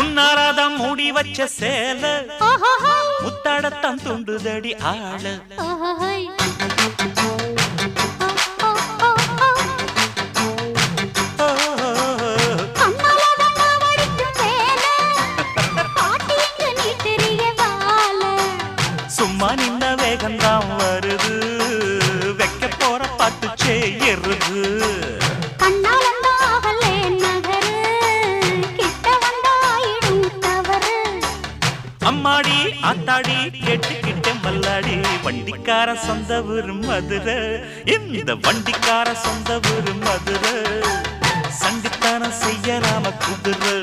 உன்னாராதான் மூடி வச்ச சேல முத்தாடத்தான் துண்டுதடி ஆள சும்மா நின்ன வேகந்தான் வருது வைக்க போற பாட்டு செய்யறது அம்மாடி ஆத்தாடி கேட்டுக்கிட்டே மல்லாடி வண்டிக்கார சொந்த ஊர் மதுரை இந்த வண்டிக்கார சொந்த ஊர் மதுரை சண்டித்தானம் செய்யறாம குதிரை